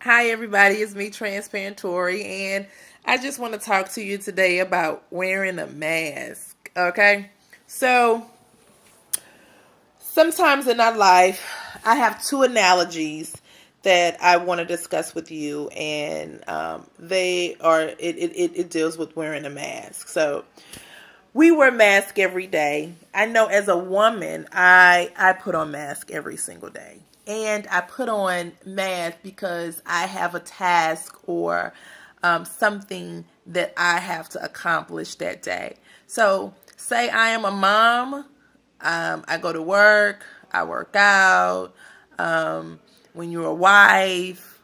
Hi, everybody. It's me, Transparent Tori, and I just want to talk to you today about wearing a mask. Okay, so sometimes in our life, I have two analogies that I want to discuss with you, and they are it deals with wearing a mask. So we wear masks every day. I know as a woman, I put on mask every single day. And I put on mask because I have a task or something that I have to accomplish that day. So, say I am a mom, I go to work, I work out. When you're a wife,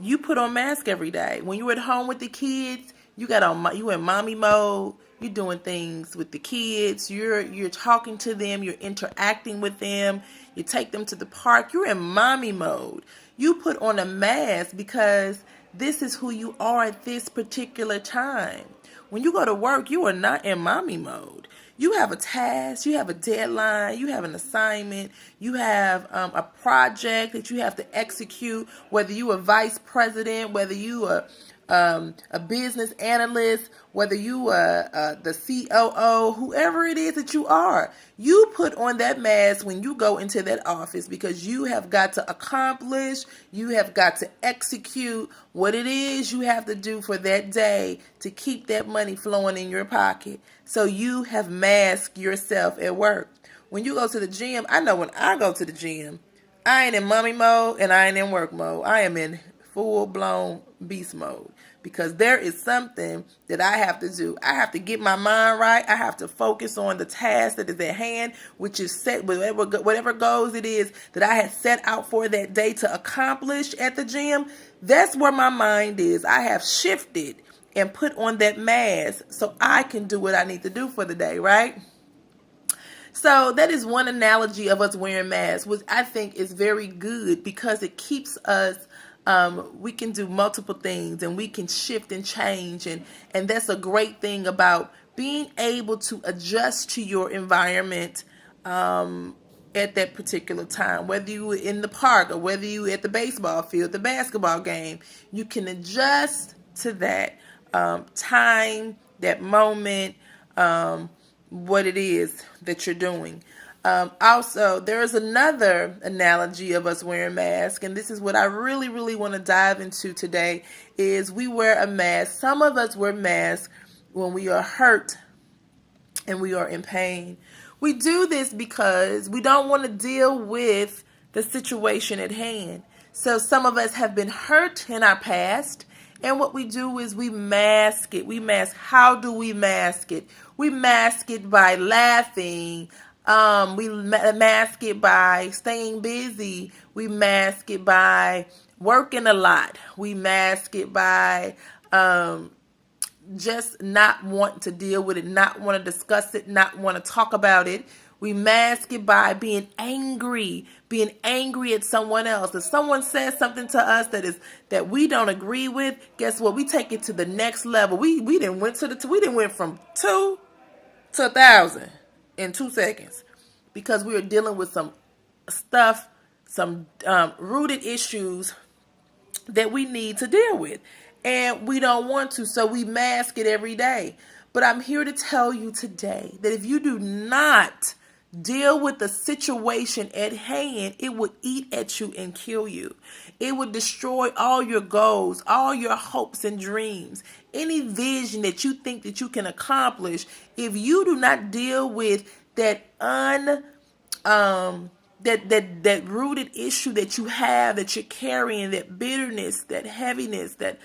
you put on mask every day. When you're at home with the kids, you in mommy mode. You're doing things with the kids. You're talking to them. You're interacting with them. You take them to the park. You're in mommy mode. You put on a mask because this is who you are at this particular time. When you go to work, you are not in mommy mode. You have a task, you have a deadline, you have an assignment, you have a project that you have to execute, whether you are vice president, whether you are a business analyst, whether you are the COO, whoever it is that you are, you put on that mask when you go into that office because you have got to accomplish, you have got to execute what it is you have to do for that day to keep that money flowing in your pocket. So you have masked yourself at work. When you go to the gym, I know when I go to the gym, I ain't in mommy mode and I ain't in work mode. I am in full-blown beast mode because there is something that I have to do. I have to get my mind right. I have to focus on the task that is at hand, which is set whatever goals it is that I had set out for that day to accomplish at the gym. That's where my mind is. I have shifted and put on that mask so I can do what I need to do for the day, right? So that is one analogy of us wearing masks, which I think is very good because it keeps us, we can do multiple things and we can shift and change. And that's a great thing about being able to adjust to your environment at that particular time. Whether you were in the park or whether you at the baseball field, the basketball game, you can adjust to that time, that moment, what it is that you're doing. Also, there is another analogy of us wearing masks, and this is what I really, really want to dive into today, is we wear a mask. Some of us wear masks when we are hurt and we are in pain. We do this because we don't want to deal with the situation at hand. So some of us have been hurt in our past, and what we do is we mask it. We mask. How do we mask it? We mask it by laughing. We mask it by staying busy. We mask it by working a lot. We mask it by just not want to deal with it, not want to discuss it, not want to talk about it. We mask it by being angry at someone else. If someone says something to us that we don't agree with, guess what? We take it to the next level. We didn't went from 2 to 1,000 in 2 seconds because we were dealing with some stuff, some rooted issues that we need to deal with. And we don't want to, so we mask it every day. But I'm here to tell you today that if you do not deal with the situation at hand, it would eat at you and kill you. It would destroy all your goals, all your hopes and dreams, any vision that you think that you can accomplish. If you do not deal with that that rooted issue that you have, that you're carrying, that bitterness, that heaviness, that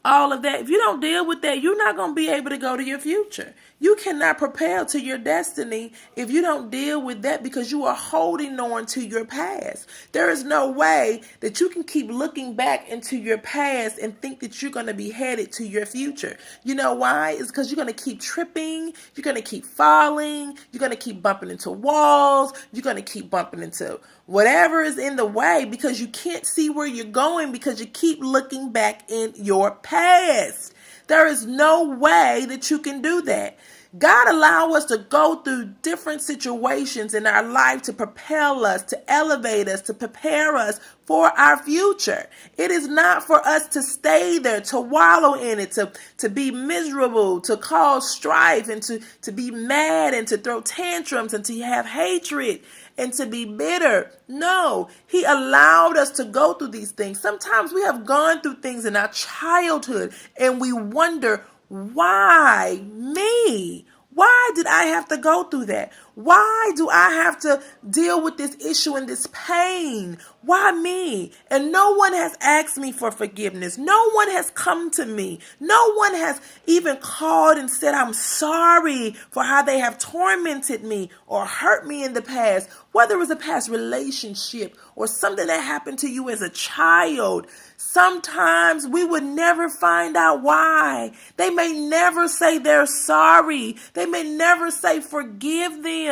all of that, if you don't deal with that, you're not going to be able to go to your future. You cannot prepare to your destiny if you don't deal with that because you are holding on to your past. There is no way that you can keep looking back into your past and think that you're going to be headed to your future. You know why? It's because you're going to keep tripping. You're going to keep falling. You're going to keep bumping into walls. You're going to keep bumping into whatever is in the way because you can't see where you're going because you keep looking back in your past. There is no way that you can do that. God allow us to go through different situations in our life to propel us, to elevate us, to prepare us for our future. It is not for us to stay there, to wallow in it, to be miserable, to cause strife, and to be mad, and to throw tantrums, and to have hatred, and to be bitter. No, he allowed us to go through these things. Sometimes we have gone through things in our childhood and we wonder, why me? Why did I have to go through that? Why do I have to deal with this issue and this pain? Why me? And no one has asked me for forgiveness. No one has come to me. No one has even called and said, I'm sorry for how they have tormented me or hurt me in the past. Whether it was a past relationship or something that happened to you as a child, sometimes we would never find out why. They may never say they're sorry. They may never say forgive them.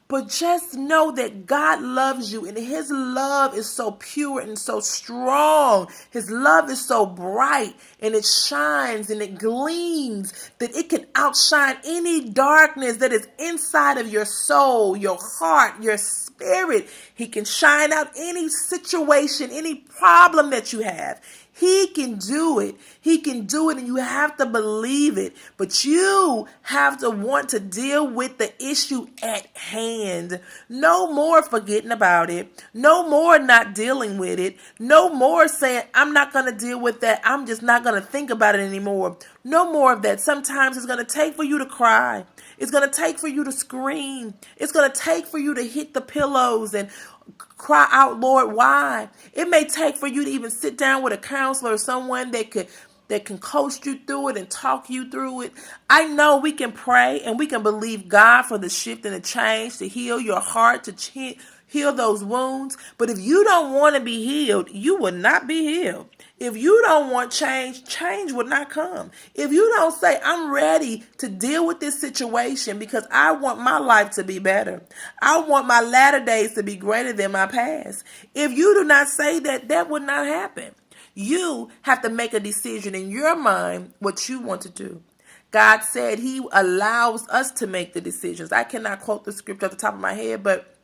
But just know that God loves you, and his love is so pure and so strong. His love is so bright, and it shines and it gleams that it can outshine any darkness that is inside of your soul, your heart, your spirit. He can shine out any situation, any problem that you have. He can do it. He can do it, and you have to believe it. But you have to want to deal with the issue at hand. No more forgetting about it. No more not dealing with it. No more saying, I'm not going to deal with that. I'm just not going to think about it anymore. No more of that. Sometimes it's going to take for you to cry. It's going to take for you to scream. It's going to take for you to hit the pillows and cry out, Lord, why? It may take for you to even sit down with a counselor or someone that can coach you through it and talk you through it. I know we can pray and we can believe God for the shift and the change, to heal your heart, to heal those wounds. But if you don't want to be healed, you will not be healed. If you don't want change, change will not come. If you don't say, I'm ready to deal with this situation because I want my life to be better. I want my latter days to be greater than my past. If you do not say that, that would not happen. You have to make a decision in your mind what you want to do. God said he allows us to make the decisions. I cannot quote the scripture off the top of my head, but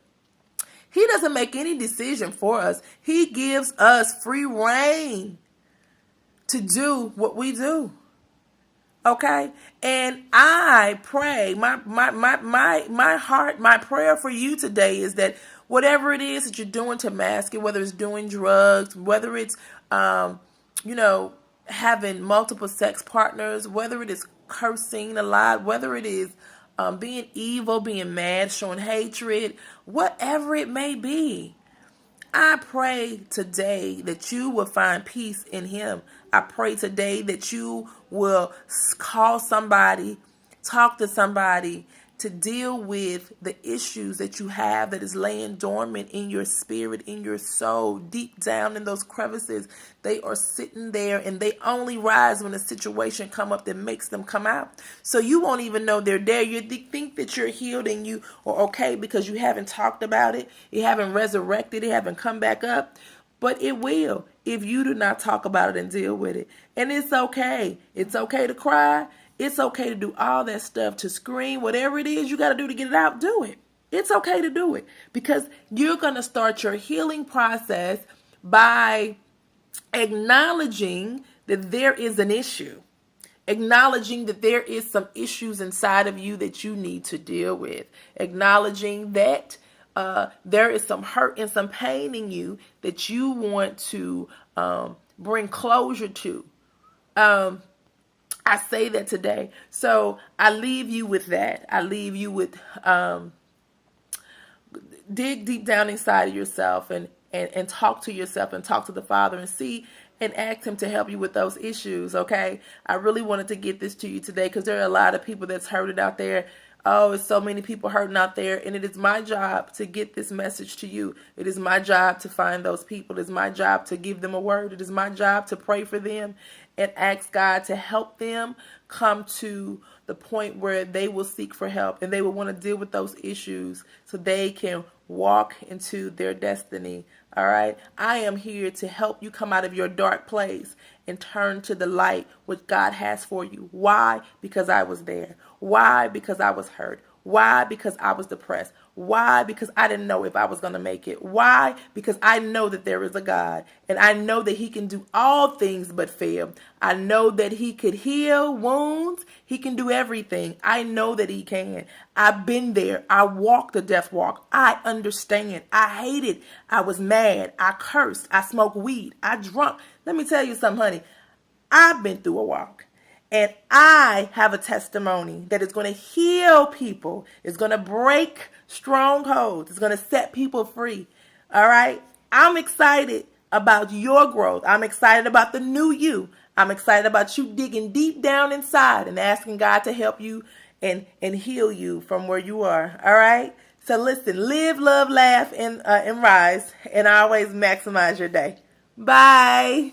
he doesn't make any decision for us. He gives us free reign to do what we do. Okay? And I pray, my heart, my prayer for you today is that whatever it is that you're doing to mask it, whether it's doing drugs, whether it's, having multiple sex partners, whether it is cursing a lot, whether it is being evil, being mad, showing hatred, whatever it may be, I pray today that you will find peace in him. I pray today that you will call somebody, talk to somebody to deal with the issues that you have that is laying dormant in your spirit, in your soul, deep down in those crevices. They are sitting there and they only rise when a situation come up that makes them come out. So you won't even know they're there. You think that you're healed and you are okay because you haven't talked about it. You haven't resurrected it, haven't come back up. But it will if you do not talk about it and deal with it. And it's okay. It's okay to cry. It's okay to do all that stuff, to scream, whatever it is you got to do to get it out, do it. It's okay to do it because you're going to start your healing process by acknowledging that there is an issue, acknowledging that there is some issues inside of you that you need to deal with, acknowledging that there is some hurt and some pain in you that you want to bring closure to. I say that today. So I leave you with that. I leave you with dig deep down inside of yourself and talk to yourself and talk to the Father and see and ask him to help you with those issues, okay? I really wanted to get this to you today because there are a lot of people that's hurting out there. Oh, it's so many people hurting out there, and it is my job to get this message to you. It is my job to find those people. It is my job to give them a word. It is my job to pray for them and ask God to help them come to the point where they will seek for help and they will want to deal with those issues so they can walk into their destiny. All right. I am here to help you come out of your dark place and turn to the light which God has for you. Why? Because I was there. Why? Because I was hurt. Why? Because I was depressed. Why? Because I didn't know if I was going to make it. Why? Because I know that there is a God, and I know that he can do all things but fail. I know that he could heal wounds. He can do everything. I know that he can. I've been there. I walked the death walk. I understand. I hated. I was mad. I cursed. I smoked weed. I drunk. Let me tell you something, honey. I've been through a walk. And I have a testimony that is going to heal people. It's going to break strongholds. It's going to set people free. All right? I'm excited about your growth. I'm excited about the new you. I'm excited about you digging deep down inside and asking God to help you and heal you from where you are. All right? So listen, live, love, laugh, and rise, and always maximize your day. Bye.